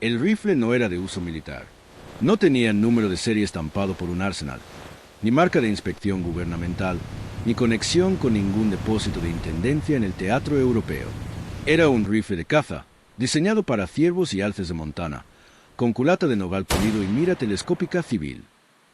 El rifle no era de uso militar. No tenía número de serie estampado por un arsenal, ni marca de inspección gubernamental, ni conexión con ningún depósito de intendencia en el teatro europeo. Era un rifle de caza, diseñado para ciervos y alces de Montana, con culata de nogal pulido y mira telescópica civil.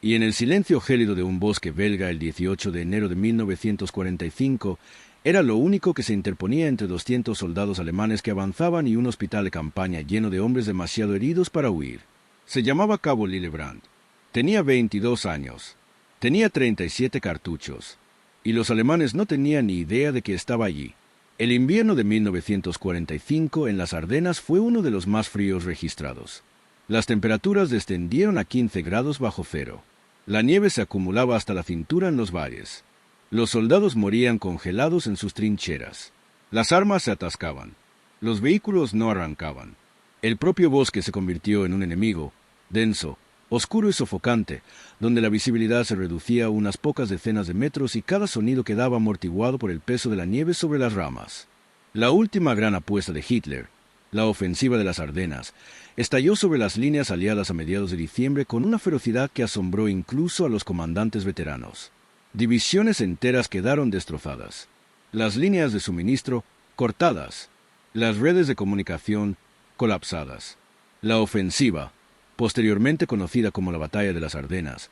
Y en el silencio gélido de un bosque belga el 18 de enero de 1945, era lo único que se interponía entre 200 soldados alemanes que avanzaban y un hospital de campaña lleno de hombres demasiado heridos para huir. Se llamaba Cabo Lillebrand. Tenía 22 años. Tenía 37 cartuchos. Y los alemanes no tenían ni idea de que estaba allí. El invierno de 1945 en las Ardenas fue uno de los más fríos registrados. Las temperaturas descendieron a 15 grados bajo cero. La nieve se acumulaba hasta la cintura en los valles. Los soldados morían congelados en sus trincheras. Las armas se atascaban. Los vehículos no arrancaban. El propio bosque se convirtió en un enemigo, denso, oscuro y sofocante, donde la visibilidad se reducía a unas pocas decenas de metros y cada sonido quedaba amortiguado por el peso de la nieve sobre las ramas. La última gran apuesta de Hitler, la ofensiva de las Ardenas, estalló sobre las líneas aliadas a mediados de diciembre con una ferocidad que asombró incluso a los comandantes veteranos. Divisiones enteras quedaron destrozadas. Las líneas de suministro cortadas. Las redes de comunicación colapsadas. La ofensiva, posteriormente conocida como la Batalla de las Ardenas,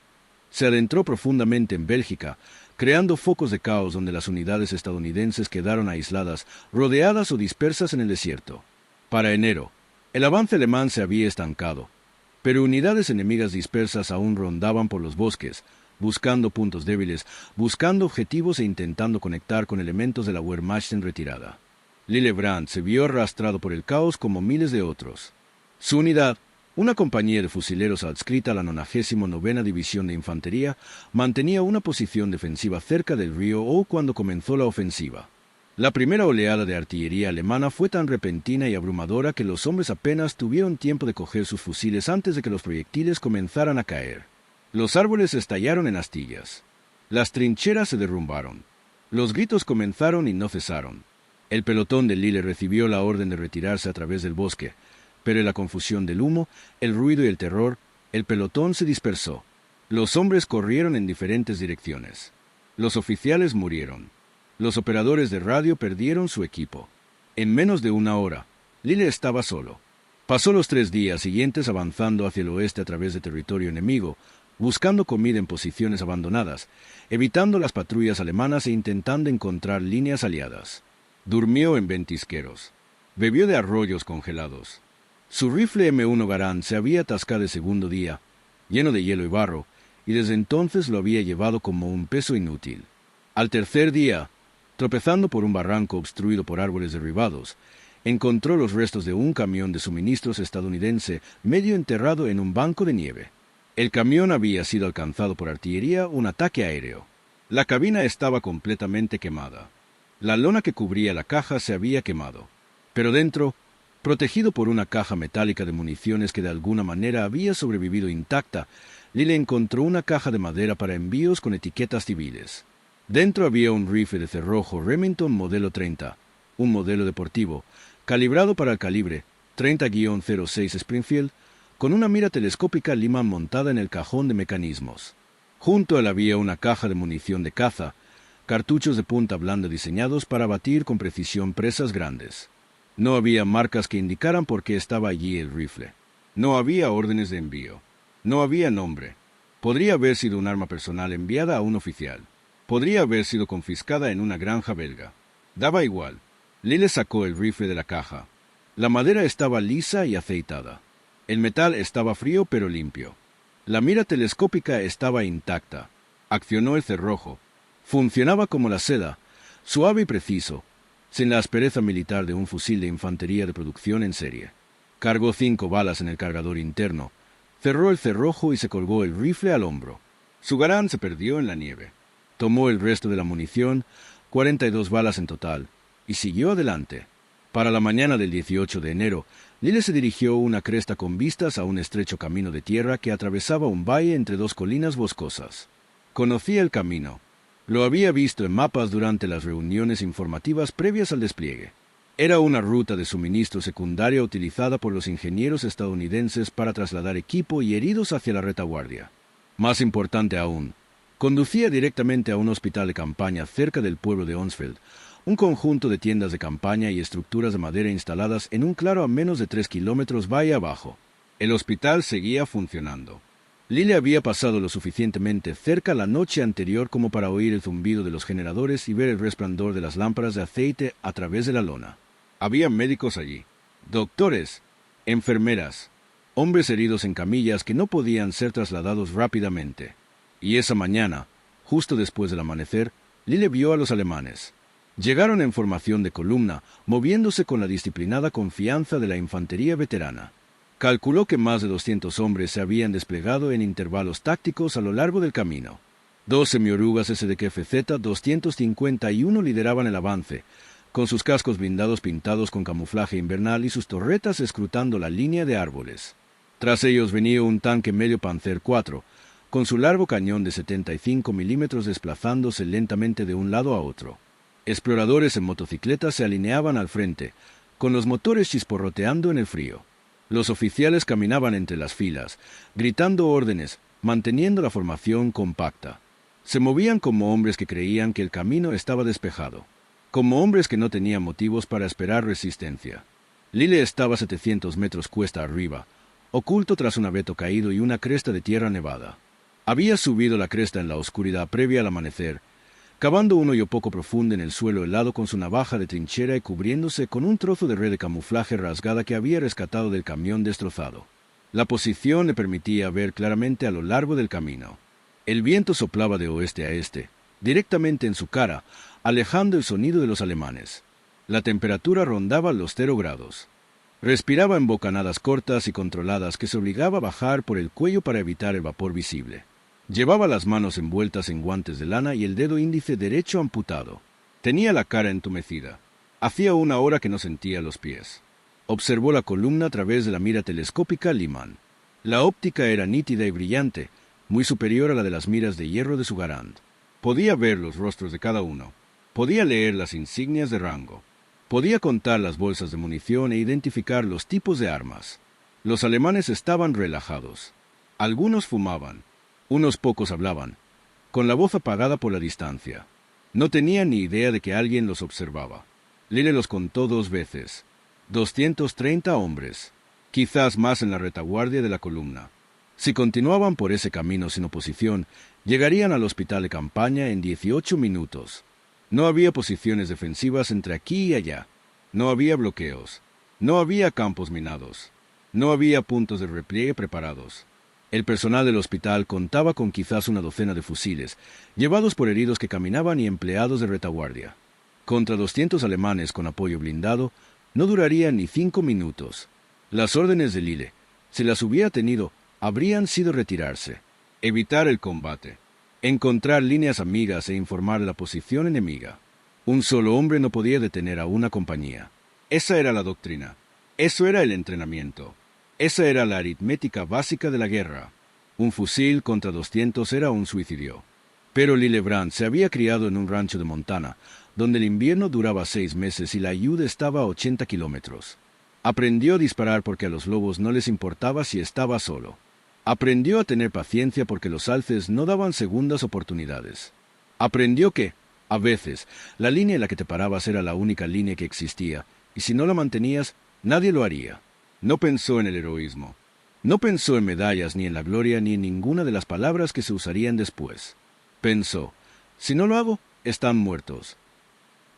se adentró profundamente en Bélgica, creando focos de caos donde las unidades estadounidenses quedaron aisladas, rodeadas o dispersas en el desierto. Para enero, el avance alemán se había estancado, pero unidades enemigas dispersas aún rondaban por los bosques, buscando puntos débiles, buscando objetivos e intentando conectar con elementos de la Wehrmacht en retirada. Lillebrand se vio arrastrado por el caos como miles de otros. Su unidad, una compañía de fusileros adscrita a la 99ª División de Infantería, mantenía una posición defensiva cerca del río O cuando comenzó la ofensiva. La primera oleada de artillería alemana fue tan repentina y abrumadora que los hombres apenas tuvieron tiempo de coger sus fusiles antes de que los proyectiles comenzaran a caer. Los árboles estallaron en astillas. Las trincheras se derrumbaron. Los gritos comenzaron y no cesaron. El pelotón de Lille recibió la orden de retirarse a través del bosque, pero en la confusión del humo, el ruido y el terror, el pelotón se dispersó. Los hombres corrieron en diferentes direcciones. Los oficiales murieron. Los operadores de radio perdieron su equipo. En menos de una hora, Lille estaba solo. Pasó los 3 días siguientes avanzando hacia el oeste a través de territorio enemigo, buscando comida en posiciones abandonadas, evitando las patrullas alemanas e intentando encontrar líneas aliadas. Durmió en ventisqueros. Bebió de arroyos congelados. Su rifle M1 Garand se había atascado el segundo día, lleno de hielo y barro, y desde entonces lo había llevado como un peso inútil. Al tercer día, tropezando por un barranco obstruido por árboles derribados, encontró los restos de un camión de suministros estadounidense medio enterrado en un banco de nieve. El camión había sido alcanzado por artillería, un ataque aéreo. La cabina estaba completamente quemada. La lona que cubría la caja se había quemado. Pero dentro, protegido por una caja metálica de municiones que de alguna manera había sobrevivido intacta, Lille encontró una caja de madera para envíos con etiquetas civiles. Dentro había un rifle de cerrojo Remington modelo 30, un modelo deportivo, calibrado para el calibre 30-06 Springfield, con una mira telescópica Lyman montada en el cajón de mecanismos. Junto a él había una caja de munición de caza, cartuchos de punta blanda diseñados para abatir con precisión presas grandes. No había marcas que indicaran por qué estaba allí el rifle. No había órdenes de envío. No había nombre. Podría haber sido un arma personal enviada a un oficial. Podría haber sido confiscada en una granja belga. Daba igual. Lille sacó el rifle de la caja. La madera estaba lisa y aceitada. El metal estaba frío pero limpio. La mira telescópica estaba intacta. Accionó el cerrojo. Funcionaba como la seda, suave y preciso, sin la aspereza militar de un fusil de infantería de producción en serie. Cargó 5 balas en el cargador interno, cerró el cerrojo y se colgó el rifle al hombro. Su Garand se perdió en la nieve. Tomó el resto de la munición, 42 balas en total, y siguió adelante. Para la mañana del 18 de enero, Lille se dirigió a una cresta con vistas a un estrecho camino de tierra que atravesaba un valle entre 2 colinas boscosas. Conocía el camino. Lo había visto en mapas durante las reuniones informativas previas al despliegue. Era una ruta de suministro secundaria utilizada por los ingenieros estadounidenses para trasladar equipo y heridos hacia la retaguardia. Más importante aún, conducía directamente a un hospital de campaña cerca del pueblo de Onsfeld, un conjunto de tiendas de campaña y estructuras de madera instaladas en un claro a menos de 3 kilómetros valle abajo. El hospital seguía funcionando. Lily había pasado lo suficientemente cerca la noche anterior como para oír el zumbido de los generadores y ver el resplandor de las lámparas de aceite a través de la lona. Había médicos allí, doctores, enfermeras, hombres heridos en camillas que no podían ser trasladados rápidamente. Y esa mañana, justo después del amanecer, Lily vio a los alemanes. Llegaron en formación de columna, moviéndose con la disciplinada confianza de la infantería veterana. Calculó que más de 200 hombres se habían desplegado en intervalos tácticos a lo largo del camino. 2 semiorugas SDKFZ 251 lideraban el avance, con sus cascos blindados pintados con camuflaje invernal y sus torretas escrutando la línea de árboles. Tras ellos venía un tanque medio Panzer IV, con su largo cañón de 75 milímetros desplazándose lentamente de un lado a otro. Exploradores en motocicletas se alineaban al frente, con los motores chisporroteando en el frío. Los oficiales caminaban entre las filas, gritando órdenes, manteniendo la formación compacta. Se movían como hombres que creían que el camino estaba despejado, como hombres que no tenían motivos para esperar resistencia. Lille estaba a 700 metros cuesta arriba, oculto tras un abeto caído y una cresta de tierra nevada. Había subido la cresta en la oscuridad previa al amanecer, cavando un hoyo poco profundo en el suelo helado con su navaja de trinchera y cubriéndose con un trozo de red de camuflaje rasgada que había rescatado del camión destrozado. La posición le permitía ver claramente a lo largo del camino. El viento soplaba de oeste a este, directamente en su cara, alejando el sonido de los alemanes. La temperatura rondaba los 0 grados. Respiraba en bocanadas cortas y controladas que se obligaba a bajar por el cuello para evitar el vapor visible. Llevaba las manos envueltas en guantes de lana y el dedo índice derecho amputado. Tenía la cara entumecida. Hacía 1 hora que no sentía los pies. Observó la columna a través de la mira telescópica Lyman. La óptica era nítida y brillante, muy superior a la de las miras de hierro de su Garand. Podía ver los rostros de cada uno. Podía leer las insignias de rango. Podía contar las bolsas de munición e identificar los tipos de armas. Los alemanes estaban relajados. Algunos fumaban. Unos pocos hablaban, con la voz apagada por la distancia. No tenían ni idea de que alguien los observaba. Lille los contó 2 veces. 230 hombres, quizás más en la retaguardia de la columna. Si continuaban por ese camino sin oposición, llegarían al hospital de campaña en 18 minutos. No había posiciones defensivas entre aquí y allá. No había bloqueos. No había campos minados. No había puntos de repliegue preparados. El personal del hospital contaba con quizás 1 docena de fusiles, llevados por heridos que caminaban y empleados de retaguardia. Contra 200 alemanes con apoyo blindado, no durarían ni 5 minutos. Las órdenes de Lille, si las hubiera tenido, habrían sido retirarse, evitar el combate, encontrar líneas amigas e informar la posición enemiga. Un solo hombre no podía detener a una compañía. Esa era la doctrina. Eso era el entrenamiento. Esa era la aritmética básica de la guerra. Un fusil contra 200 era un suicidio. Pero Lille Brandt se había criado en un rancho de Montana, donde el invierno duraba 6 meses y la ayuda estaba a 80 kilómetros. Aprendió a disparar porque a los lobos no les importaba si estaba solo. Aprendió a tener paciencia porque los alces no daban segundas oportunidades. Aprendió que, a veces, la línea en la que te parabas era la única línea que existía, y si no la mantenías, nadie lo haría. No pensó en el heroísmo. No pensó en medallas, ni en la gloria, ni en ninguna de las palabras que se usarían después. Pensó, si no lo hago, están muertos.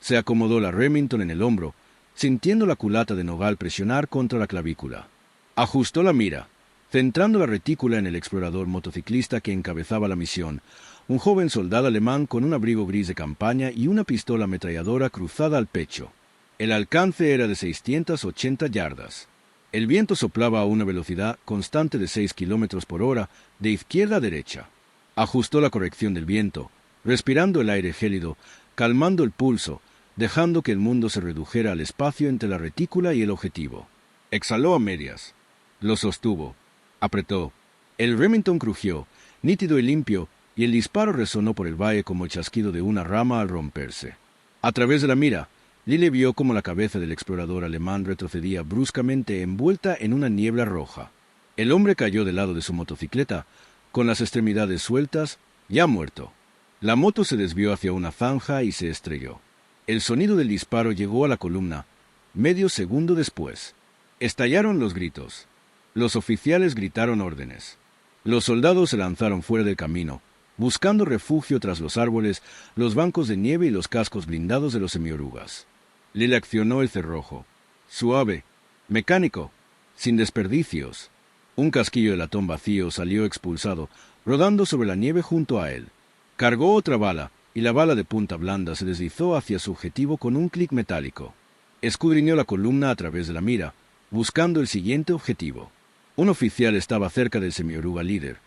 Se acomodó la Remington en el hombro, sintiendo la culata de nogal presionar contra la clavícula. Ajustó la mira, centrando la retícula en el explorador motociclista que encabezaba la misión, un joven soldado alemán con un abrigo gris de campaña y una pistola ametralladora cruzada al pecho. El alcance era de 680 yardas. El viento soplaba a una velocidad constante de 6 kilómetros por hora, de izquierda a derecha. Ajustó la corrección del viento, respirando el aire gélido, calmando el pulso, dejando que el mundo se redujera al espacio entre la retícula y el objetivo. Exhaló a medias. Lo sostuvo. Apretó. El Remington crujió, nítido y limpio, y el disparo resonó por el valle como el chasquido de una rama al romperse. A través de la mira, Lille vio cómo la cabeza del explorador alemán retrocedía bruscamente envuelta en una niebla roja. El hombre cayó del lado de su motocicleta, con las extremidades sueltas, ya muerto. La moto se desvió hacia una zanja y se estrelló. El sonido del disparo llegó a la columna, medio segundo después. Estallaron los gritos. Los oficiales gritaron órdenes. Los soldados se lanzaron fuera del camino, buscando refugio tras los árboles, los bancos de nieve y los cascos blindados de los semiorugas. Lille accionó el cerrojo. Suave, mecánico, sin desperdicios. Un casquillo de latón vacío salió expulsado, rodando sobre la nieve junto a él. Cargó otra bala, y la bala de punta blanda se deslizó hacia su objetivo con un clic metálico. Escudriñó la columna a través de la mira, buscando el siguiente objetivo. Un oficial estaba cerca del semioruga líder,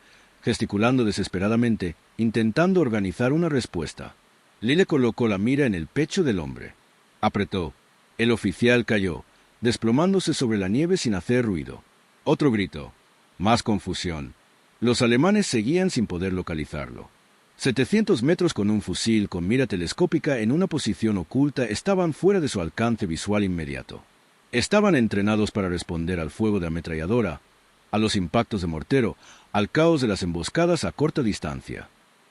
gesticulando desesperadamente, intentando organizar una respuesta. Lille colocó la mira en el pecho del hombre. Apretó. El oficial cayó, desplomándose sobre la nieve sin hacer ruido. Otro grito. Más confusión. Los alemanes seguían sin poder localizarlo. 700 metros con un fusil con mira telescópica en una posición oculta estaban fuera de su alcance visual inmediato. Estaban entrenados para responder al fuego de ametralladora, a los impactos de mortero, al caos de las emboscadas a corta distancia.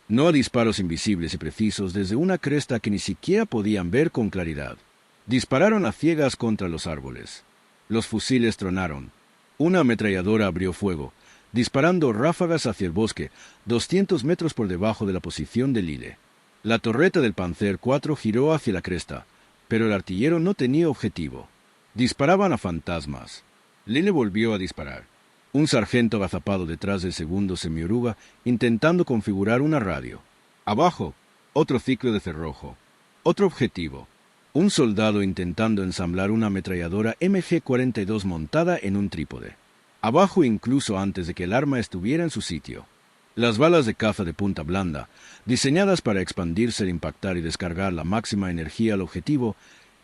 No a disparos invisibles y precisos desde una cresta que ni siquiera podían ver con claridad. Dispararon a ciegas contra los árboles. Los fusiles tronaron. Una ametralladora abrió fuego, disparando ráfagas hacia el bosque, 200 metros por debajo de la posición de Lille. La torreta del Panzer IV giró hacia la cresta, pero el artillero no tenía objetivo. Disparaban a fantasmas. Lille volvió a disparar. Un sargento agazapado detrás del segundo semioruga, intentando configurar una radio. Abajo, otro ciclo de cerrojo. Otro objetivo. Un soldado intentando ensamblar una ametralladora MG-42 montada en un trípode. Abajo incluso antes de que el arma estuviera en su sitio. Las balas de caza de punta blanda, diseñadas para expandirse al impactar y descargar la máxima energía al objetivo,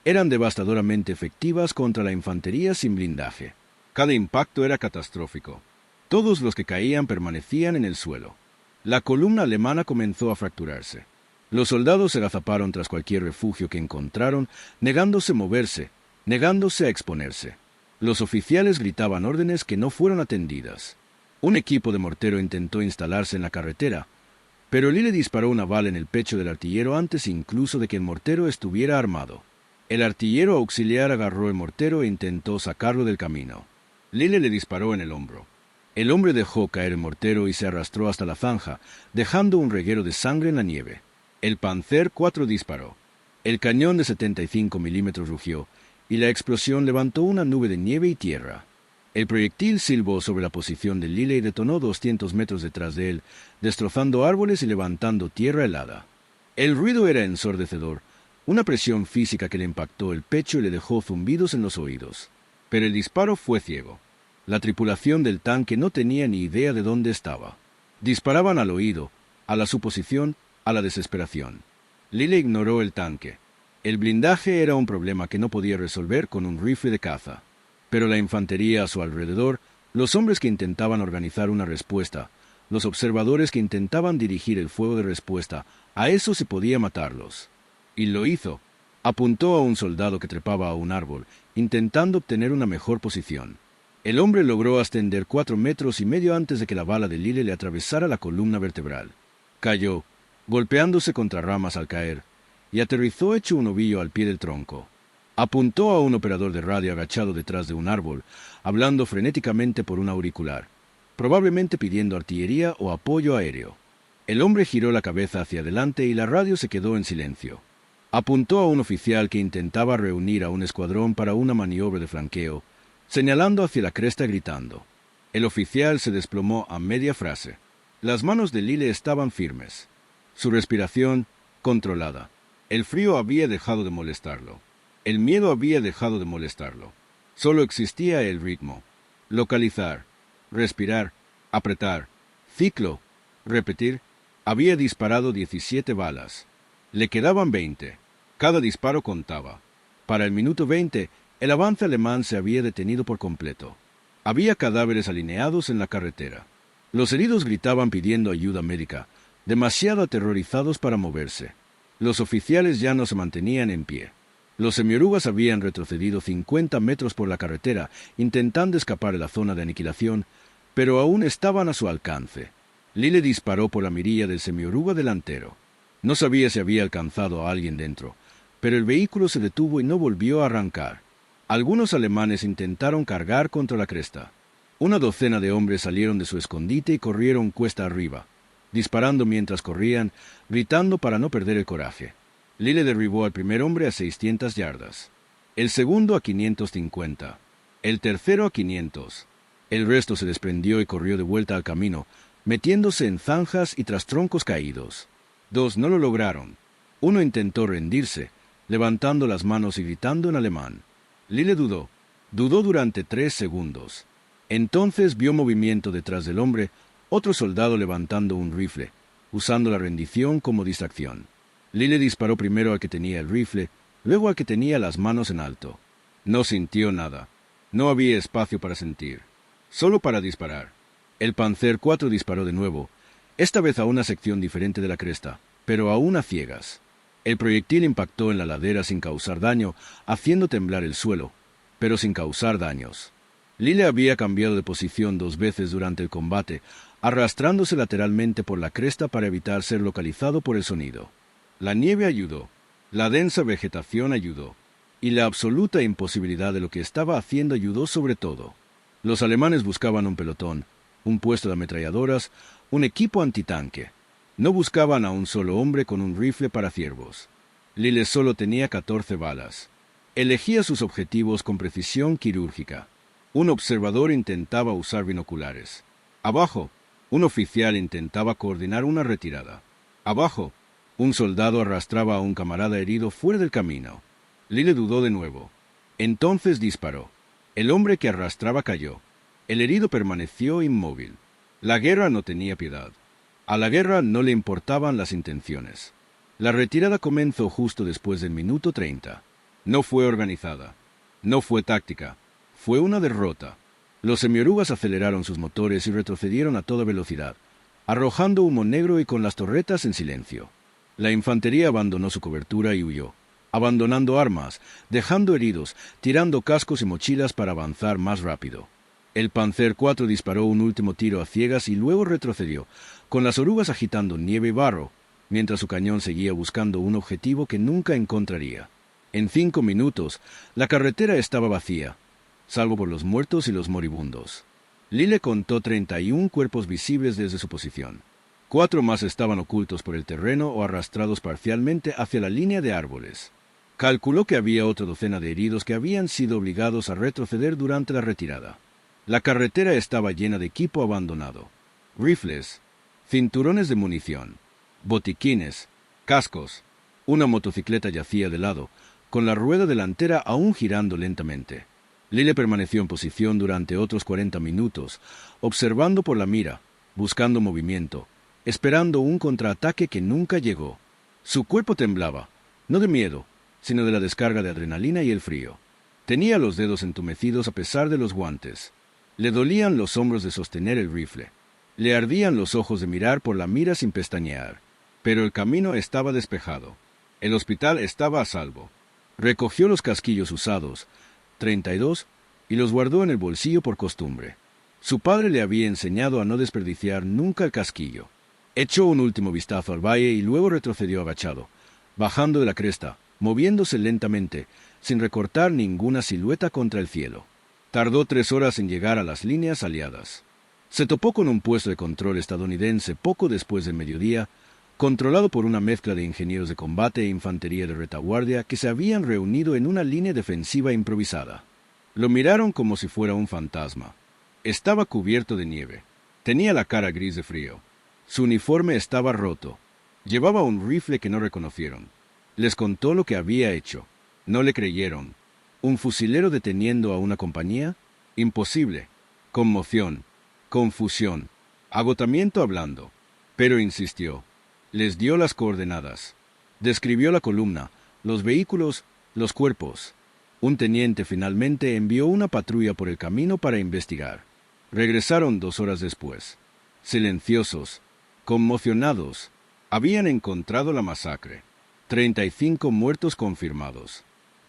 eran devastadoramente efectivas contra la infantería sin blindaje. Cada impacto era catastrófico. Todos los que caían permanecían en el suelo. La columna alemana comenzó a fracturarse. Los soldados se agazaparon tras cualquier refugio que encontraron, negándose a moverse, negándose a exponerse. Los oficiales gritaban órdenes que no fueron atendidas. Un equipo de mortero intentó instalarse en la carretera, pero Lille disparó una bala en el pecho del artillero antes incluso de que el mortero estuviera armado. El artillero auxiliar agarró el mortero e intentó sacarlo del camino. Lille le disparó en el hombro. El hombre dejó caer el mortero y se arrastró hasta la zanja, dejando un reguero de sangre en la nieve. El Panzer IV disparó. El cañón de 75 milímetros rugió, y la explosión levantó una nube de nieve y tierra. El proyectil silbó sobre la posición de Lille y detonó 200 metros detrás de él, destrozando árboles y levantando tierra helada. El ruido era ensordecedor, una presión física que le impactó el pecho y le dejó zumbidos en los oídos. Pero el disparo fue ciego. La tripulación del tanque no tenía ni idea de dónde estaba. Disparaban al oído, a la suposición, a la desesperación. Lille ignoró el tanque. El blindaje era un problema que no podía resolver con un rifle de caza. Pero la infantería a su alrededor, los hombres que intentaban organizar una respuesta, los observadores que intentaban dirigir el fuego de respuesta, a eso se podía matarlos. Y lo hizo. Apuntó a un soldado que trepaba a un árbol, intentando obtener una mejor posición. El hombre logró ascender 4,5 metros antes de que la bala de Lille le atravesara la columna vertebral. Cayó, golpeándose contra ramas al caer, y aterrizó hecho un ovillo al pie del tronco. Apuntó a un operador de radio agachado detrás de un árbol, hablando frenéticamente por un auricular, probablemente pidiendo artillería o apoyo aéreo. El hombre giró la cabeza hacia adelante y la radio se quedó en silencio. Apuntó a un oficial que intentaba reunir a un escuadrón para una maniobra de flanqueo, señalando hacia la cresta gritando. El oficial se desplomó a media frase. Las manos de Lille estaban firmes. Su respiración controlada. El frío había dejado de molestarlo. El miedo había dejado de molestarlo. Solo existía el ritmo. Localizar, respirar, apretar, ciclo, repetir. Había disparado 17 balas. Le quedaban 20. Cada disparo contaba. Para el minuto 20, el avance alemán se había detenido por completo. Había cadáveres alineados en la carretera. Los heridos gritaban pidiendo ayuda médica, demasiado aterrorizados para moverse. Los oficiales ya no se mantenían en pie. Los semiorugas habían retrocedido 50 metros por la carretera, intentando escapar de la zona de aniquilación, pero aún estaban a su alcance. Lille disparó por la mirilla del semioruga delantero. No sabía si había alcanzado a alguien dentro, pero el vehículo se detuvo y no volvió a arrancar. Algunos alemanes intentaron cargar contra la cresta. Una docena de hombres salieron de su escondite y corrieron cuesta arriba, disparando mientras corrían, gritando para no perder el coraje. Lille derribó al primer hombre a 600 yardas, el segundo a 550, el tercero a 500. El resto se desprendió y corrió de vuelta al camino, metiéndose en zanjas y tras troncos caídos. 2 no lo lograron. Uno intentó rendirse, levantando las manos y gritando en alemán. Lille dudó durante 3 segundos. Entonces vio movimiento detrás del hombre, otro soldado levantando un rifle, usando la rendición como distracción. Lille disparó primero al que tenía el rifle, luego al que tenía las manos en alto. No sintió nada. No había espacio para sentir, solo para disparar. El Panzer IV disparó de nuevo, esta vez a una sección diferente de la cresta, pero aún a ciegas. El proyectil impactó en la ladera sin causar daño, haciendo temblar el suelo, pero sin causar daños. Lille había cambiado de posición 2 veces durante el combate, arrastrándose lateralmente por la cresta para evitar ser localizado por el sonido. La nieve ayudó, la densa vegetación ayudó, y la absoluta imposibilidad de lo que estaba haciendo ayudó sobre todo. Los alemanes buscaban un pelotón, un puesto de ametralladoras, un equipo antitanque. No buscaban a un solo hombre con un rifle para ciervos. Lille solo tenía 14 balas. Elegía sus objetivos con precisión quirúrgica. Un observador intentaba usar binoculares. Abajo, un oficial intentaba coordinar una retirada. Abajo, un soldado arrastraba a un camarada herido fuera del camino. Lille dudó de nuevo. Entonces disparó. El hombre que arrastraba cayó. El herido permaneció inmóvil. La guerra no tenía piedad. A la guerra no le importaban las intenciones. La retirada comenzó justo después del minuto 30. No fue organizada. No fue táctica. Fue una derrota. Los semiorugas aceleraron sus motores y retrocedieron a toda velocidad, arrojando humo negro y con las torretas en silencio. La infantería abandonó su cobertura y huyó, abandonando armas, dejando heridos, tirando cascos y mochilas para avanzar más rápido. El Panzer IV disparó un último tiro a ciegas y luego retrocedió, con las orugas agitando nieve y barro, mientras su cañón seguía buscando un objetivo que nunca encontraría. En 5 minutos, la carretera estaba vacía, salvo por los muertos y los moribundos. Lille contó 31 cuerpos visibles desde su posición. 4 más estaban ocultos por el terreno o arrastrados parcialmente hacia la línea de árboles. Calculó que había otra docena de heridos que habían sido obligados a retroceder durante la retirada. La carretera estaba llena de equipo abandonado. Rifles, cinturones de munición, botiquines, cascos. Una motocicleta yacía de lado, con la rueda delantera aún girando lentamente. Lille permaneció en posición durante otros 40 minutos, observando por la mira, buscando movimiento, esperando un contraataque que nunca llegó. Su cuerpo temblaba, no de miedo, sino de la descarga de adrenalina y el frío. Tenía los dedos entumecidos a pesar de los guantes. Le dolían los hombros de sostener el rifle. Le ardían los ojos de mirar por la mira sin pestañear. Pero el camino estaba despejado. El hospital estaba a salvo. Recogió los casquillos usados, 32, y los guardó en el bolsillo por costumbre. Su padre le había enseñado a no desperdiciar nunca el casquillo. Echó un último vistazo al valle y luego retrocedió agachado, bajando de la cresta, moviéndose lentamente, sin recortar ninguna silueta contra el cielo. Tardó 3 horas en llegar a las líneas aliadas. Se topó con un puesto de control estadounidense poco después del mediodía, controlado por una mezcla de ingenieros de combate e infantería de retaguardia que se habían reunido en una línea defensiva improvisada. Lo miraron como si fuera un fantasma. Estaba cubierto de nieve. Tenía la cara gris de frío. Su uniforme estaba roto. Llevaba un rifle que no reconocieron. Les contó lo que había hecho. No le creyeron. ¿Un fusilero deteniendo a una compañía? Imposible. Conmoción. Confusión. Agotamiento hablando. Pero insistió. Les dio las coordenadas. Describió la columna, los vehículos, los cuerpos. Un teniente finalmente envió una patrulla por el camino para investigar. Regresaron 2 horas después. Silenciosos, conmocionados, habían encontrado la masacre. 35 muertos confirmados.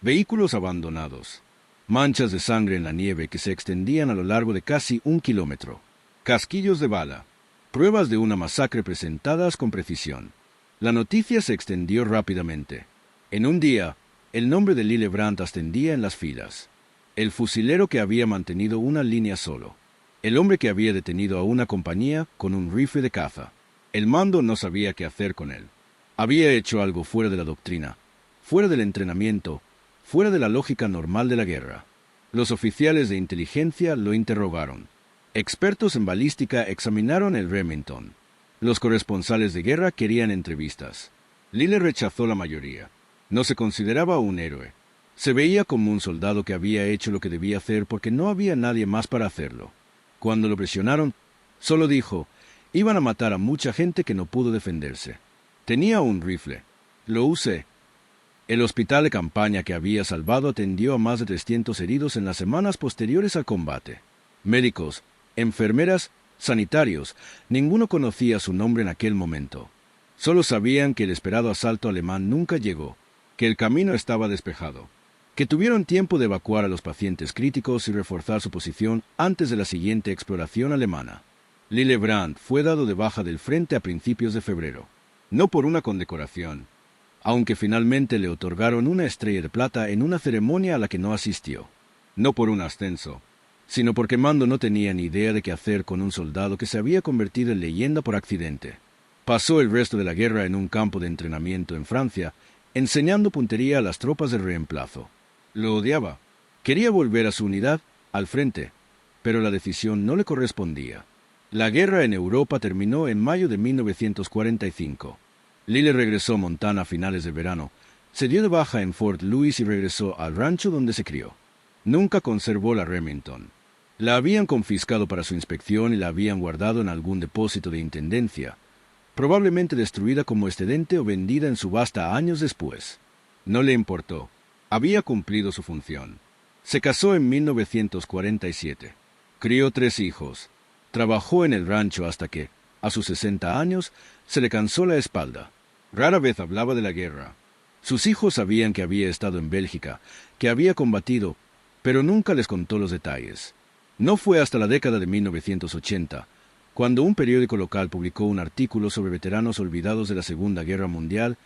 Vehículos abandonados. Manchas de sangre en la nieve que se extendían a lo largo de casi 1 kilómetro. Casquillos de bala. Pruebas de una masacre presentadas con precisión. La noticia se extendió rápidamente. En un día, el nombre de Lille Brandt ascendía en las filas. El fusilero que había mantenido una línea solo. El hombre que había detenido a una compañía con un rifle de caza. El mando no sabía qué hacer con él. Había hecho algo fuera de la doctrina, fuera del entrenamiento, fuera de la lógica normal de la guerra. Los oficiales de inteligencia lo interrogaron. Expertos en balística examinaron el Remington. Los corresponsales de guerra querían entrevistas. Lille rechazó la mayoría. No se consideraba un héroe. Se veía como un soldado que había hecho lo que debía hacer porque no había nadie más para hacerlo. Cuando lo presionaron, solo dijo, iban a matar a mucha gente que no pudo defenderse. Tenía un rifle. Lo usé. El hospital de campaña que había salvado atendió a más de 300 heridos en las semanas posteriores al combate. Médicos, enfermeras, sanitarios, ninguno conocía su nombre en aquel momento. Solo sabían que el esperado asalto alemán nunca llegó, que el camino estaba despejado, que tuvieron tiempo de evacuar a los pacientes críticos y reforzar su posición antes de la siguiente exploración alemana. Lille Brandt fue dado de baja del frente a principios de febrero, no por una condecoración, aunque finalmente le otorgaron una estrella de plata en una ceremonia a la que no asistió, no por un ascenso, sino porque Mando no tenía ni idea de qué hacer con un soldado que se había convertido en leyenda por accidente. Pasó el resto de la guerra en un campo de entrenamiento en Francia, enseñando puntería a las tropas de reemplazo. Lo odiaba. Quería volver a su unidad, al frente, pero la decisión no le correspondía. La guerra en Europa terminó en mayo de 1945. Lille regresó a Montana a finales de verano, se dio de baja en Fort Louis y regresó al rancho donde se crió. Nunca conservó la Remington. La habían confiscado para su inspección y la habían guardado en algún depósito de intendencia, probablemente destruida como excedente o vendida en subasta años después. No le importó. Había cumplido su función. Se casó en 1947. Crió 3 hijos. Trabajó en el rancho hasta que, a sus 60 años, se le cansó la espalda. Rara vez hablaba de la guerra. Sus hijos sabían que había estado en Bélgica, que había combatido, pero nunca les contó los detalles. No fue hasta la década de 1980, cuando un periódico local publicó un artículo sobre veteranos olvidados de la Segunda Guerra Mundial,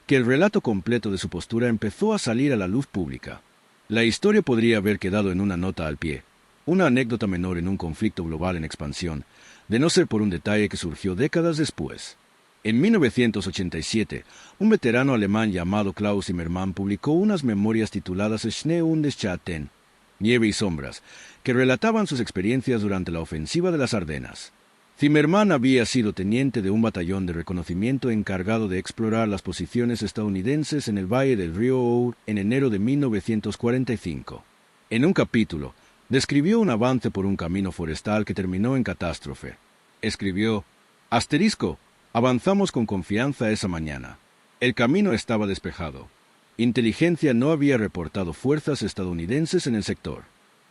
que el relato completo de su postura empezó a salir a la luz pública. La historia podría haber quedado en una nota al pie, una anécdota menor en un conflicto global en expansión, de no ser por un detalle que surgió décadas después. En 1987, un veterano alemán llamado Klaus Zimmermann publicó unas memorias tituladas Schnee und Schatten, Nieve y Sombras, que relataban sus experiencias durante la ofensiva de las Ardenas. Zimmermann había sido teniente de un batallón de reconocimiento encargado de explorar las posiciones estadounidenses en el valle del río Our en enero de 1945. En un capítulo, describió un avance por un camino forestal que terminó en catástrofe. Escribió, asterisco, avanzamos con confianza esa mañana. El camino estaba despejado. Inteligencia no había reportado fuerzas estadounidenses en el sector.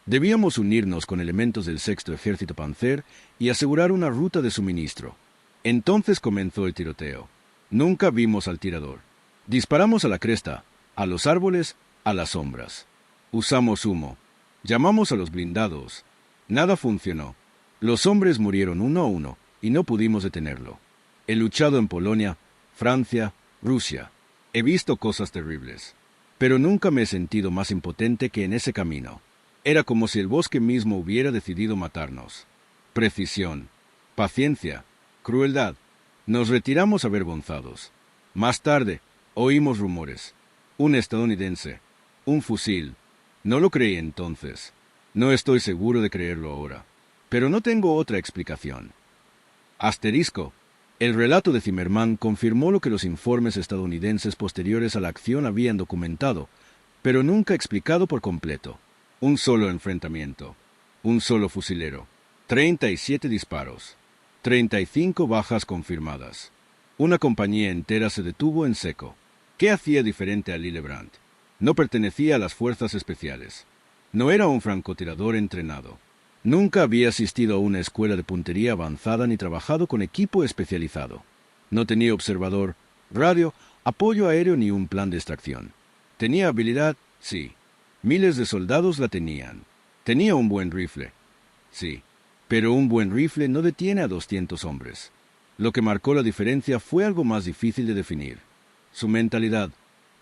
Debíamos unirnos con elementos del 6º Ejército Panzer y asegurar una ruta de suministro. Entonces comenzó el tiroteo. Nunca vimos al tirador. Disparamos a la cresta, a los árboles, a las sombras. Usamos humo. Llamamos a los blindados. Nada funcionó. Los hombres murieron uno a uno y no pudimos detenerlo. He luchado en Polonia, Francia, Rusia. He visto cosas terribles. Pero nunca me he sentido más impotente que en ese camino. Era como si el bosque mismo hubiera decidido matarnos. Precisión, paciencia, crueldad. Nos retiramos avergonzados. Más tarde, oímos rumores. Un estadounidense. Un fusil. No lo creí entonces. No estoy seguro de creerlo ahora. Pero no tengo otra explicación. Asterisco. El relato de Zimmermann confirmó lo que los informes estadounidenses posteriores a la acción habían documentado, pero nunca explicado por completo. Un solo enfrentamiento. Un solo fusilero. 37 disparos. 35 bajas confirmadas. Una compañía entera se detuvo en seco. ¿Qué hacía diferente a Lille Brandt? No pertenecía a las fuerzas especiales. No era un francotirador entrenado. Nunca había asistido a una escuela de puntería avanzada ni trabajado con equipo especializado. No tenía observador, radio, apoyo aéreo ni un plan de extracción. Tenía habilidad Sí. Miles de soldados la tenían. Tenía un buen rifle. Sí. Pero un buen rifle no detiene a 200 hombres. Lo que marcó la diferencia fue algo más difícil de definir. Su mentalidad.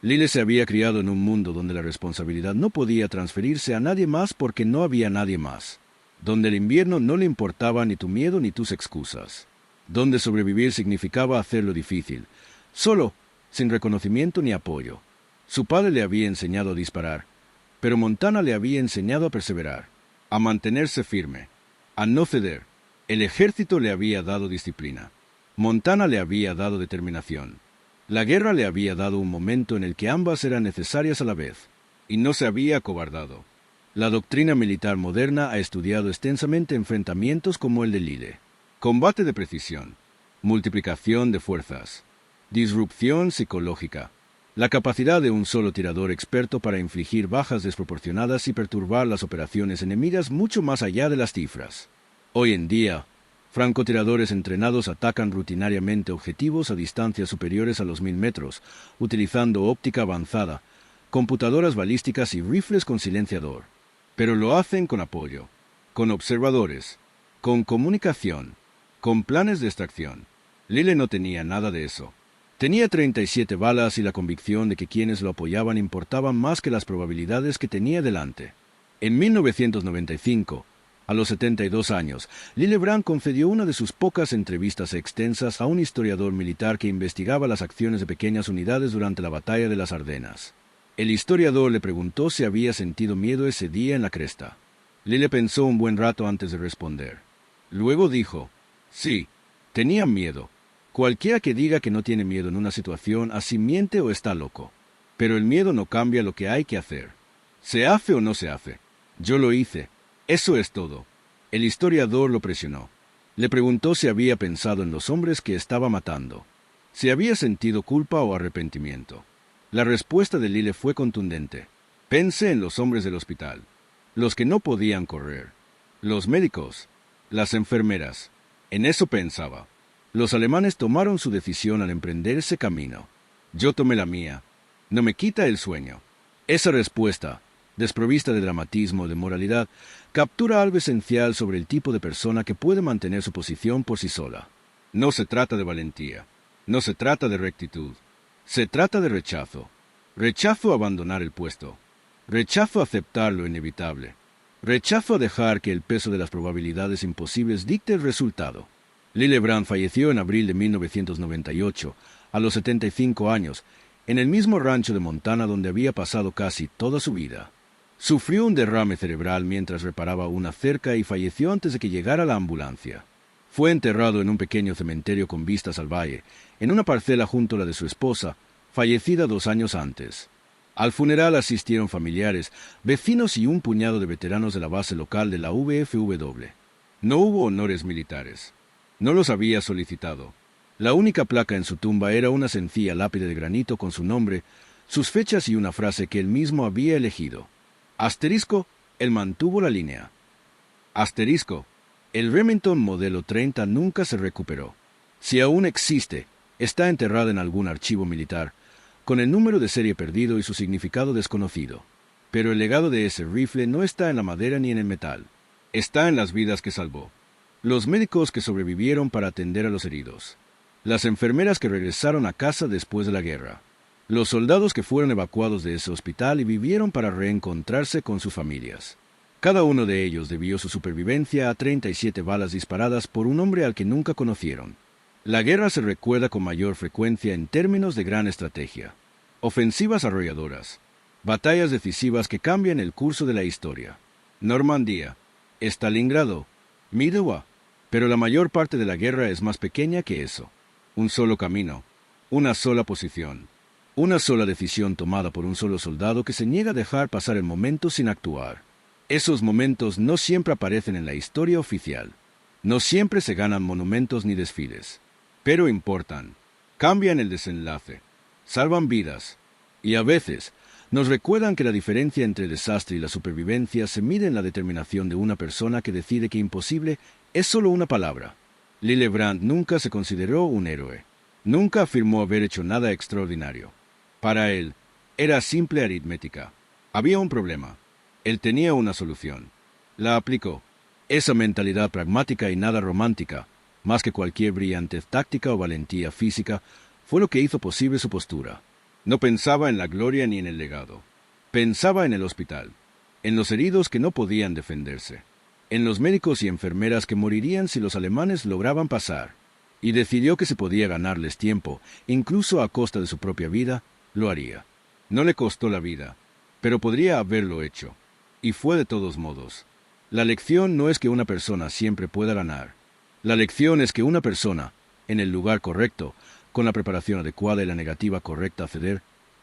Lyle se había criado en un mundo donde la responsabilidad no podía transferirse a nadie más porque no había nadie más. Donde el invierno no le importaba ni tu miedo ni tus excusas. Donde sobrevivir significaba hacerlo difícil, solo, sin reconocimiento ni apoyo. Su padre le había enseñado a disparar, pero Montana le había enseñado a perseverar, a mantenerse firme, a no ceder. El ejército le había dado disciplina. Montana le había dado determinación. La guerra le había dado un momento en el que ambas eran necesarias a la vez, y no se había acobardado. La doctrina militar moderna ha estudiado extensamente enfrentamientos como el de Lyle. Combate de precisión, multiplicación de fuerzas, disrupción psicológica, la capacidad de un solo tirador experto para infligir bajas desproporcionadas y perturbar las operaciones enemigas mucho más allá de las cifras. Hoy en día, francotiradores entrenados atacan rutinariamente objetivos a distancias superiores a los 1000 metros, utilizando óptica avanzada, computadoras balísticas y rifles con silenciador. Pero lo hacen con apoyo, con observadores, con comunicación, con planes de extracción. Lyle no tenía nada de eso. Tenía 37 balas y la convicción de que quienes lo apoyaban importaban más que las probabilidades que tenía delante. En 1995, a los 72 años, Lyle Brand concedió una de sus pocas entrevistas extensas a un historiador militar que investigaba las acciones de pequeñas unidades durante la batalla de las Ardenas. El historiador le preguntó si había sentido miedo ese día en la cresta. Lyle pensó un buen rato antes de responder. Luego dijo, sí, tenía miedo. Cualquiera que diga que no tiene miedo en una situación así miente o está loco. Pero el miedo no cambia lo que hay que hacer. ¿Se hace o no se hace? Yo lo hice. Eso es todo. El historiador lo presionó. Le preguntó si había pensado en los hombres que estaba matando. Si había sentido culpa o arrepentimiento. La respuesta de Lyle fue contundente. Pensé en los hombres del hospital. Los que no podían correr. Los médicos. Las enfermeras. En eso pensaba. Los alemanes tomaron su decisión al emprender ese camino. Yo tomé la mía. No me quita el sueño. Esa respuesta, desprovista de dramatismo o de moralidad, captura algo esencial sobre el tipo de persona que puede mantener su posición por sí sola. No se trata de valentía. No se trata de rectitud. Se trata de rechazo. Rechazo a abandonar el puesto. Rechazo a aceptar lo inevitable. Rechazo a dejar que el peso de las probabilidades imposibles dicte el resultado. Lyle Brand falleció en abril de 1998, a los 75 años, en el mismo rancho de Montana donde había pasado casi toda su vida. Sufrió un derrame cerebral mientras reparaba una cerca y falleció antes de que llegara la ambulancia. Fue enterrado en un pequeño cementerio con vistas al valle, en una parcela junto a la de su esposa, fallecida 2 años antes. Al funeral asistieron familiares, vecinos y un puñado de veteranos de la base local de la VFW. No hubo honores militares. No los había solicitado. La única placa en su tumba era una sencilla lápide de granito con su nombre, sus fechas y una frase que él mismo había elegido. Asterisco, él mantuvo la línea. Asterisco, el Remington modelo 30 nunca se recuperó. Si aún existe, está enterrada en algún archivo militar, con el número de serie perdido y su significado desconocido. Pero el legado de ese rifle no está en la madera ni en el metal. Está en las vidas que salvó. Los médicos que sobrevivieron para atender a los heridos. Las enfermeras que regresaron a casa después de la guerra. Los soldados que fueron evacuados de ese hospital y vivieron para reencontrarse con sus familias. Cada uno de ellos debió su supervivencia a 37 balas disparadas por un hombre al que nunca conocieron. La guerra se recuerda con mayor frecuencia en términos de gran estrategia. Ofensivas arrolladoras. Batallas decisivas que cambian el curso de la historia. Normandía. Stalingrado. Midway. Pero la mayor parte de la guerra es más pequeña que eso. Un solo camino. Una sola posición. Una sola decisión tomada por un solo soldado que se niega a dejar pasar el momento sin actuar. Esos momentos no siempre aparecen en la historia oficial. No siempre se ganan monumentos ni desfiles. Pero importan. Cambian el desenlace. Salvan vidas. Y a veces nos recuerdan que la diferencia entre el desastre y la supervivencia se mide en la determinación de una persona que decide que imposible es solo una palabra. Lyle Brand nunca se consideró un héroe. Nunca afirmó haber hecho nada extraordinario. Para él, era simple aritmética. Había un problema. Él tenía una solución. La aplicó. Esa mentalidad pragmática y nada romántica, más que cualquier brillantez táctica o valentía física, fue lo que hizo posible su postura. No pensaba en la gloria ni en el legado. Pensaba en el hospital, en los heridos que no podían defenderse, en los médicos y enfermeras que morirían si los alemanes lograban pasar, y decidió que si podía ganarles tiempo, incluso a costa de su propia vida, lo haría. No le costó la vida, pero podría haberlo hecho, y fue de todos modos. La lección no es que una persona siempre pueda ganar. La lección es que una persona, en el lugar correcto, con la preparación adecuada y la negativa correcta a ceder,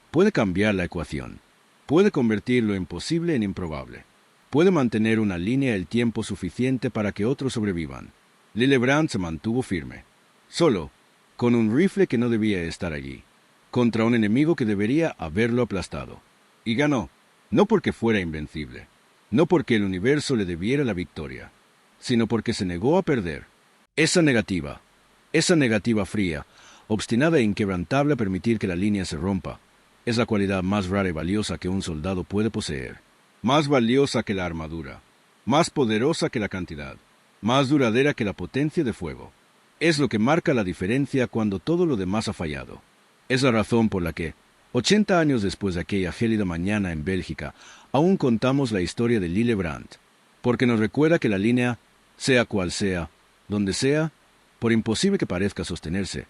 puede cambiar la ecuación. Puede convertir lo imposible en improbable. Puede mantener una línea el tiempo suficiente para que otros sobrevivan. Lillebrandt se mantuvo firme. Solo, con un rifle que no debía estar allí, contra un enemigo que debería haberlo aplastado. Y ganó, no porque fuera invencible, no porque el universo le debiera la victoria, sino porque se negó a perder. Esa negativa fría, obstinada e inquebrantable a permitir que la línea se rompa, es la cualidad más rara y valiosa que un soldado puede poseer. Más valiosa que la armadura, más poderosa que la cantidad, más duradera que la potencia de fuego. Es lo que marca la diferencia cuando todo lo demás ha fallado. Es la razón por la que, 80 años después de aquella gélida mañana en Bélgica, aún contamos la historia de Lillebrandt, porque nos recuerda que la línea, sea cual sea, donde sea, por imposible que parezca sostenerse,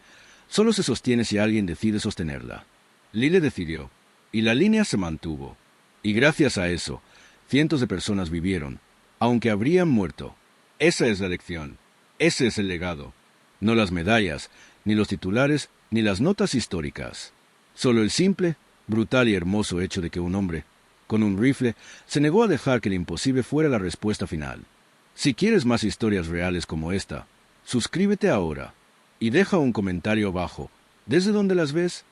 solo se sostiene si alguien decide sostenerla. Lille decidió, y la línea se mantuvo. Y gracias a eso, cientos de personas vivieron, aunque habrían muerto. Esa es la lección. Ese es el legado. No las medallas, ni los titulares, ni las notas históricas. Solo el simple, brutal y hermoso hecho de que un hombre, con un rifle, se negó a dejar que el imposible fuera la respuesta final. Si quieres más historias reales como esta, suscríbete ahora y deja un comentario abajo. ¿Desde dónde las ves?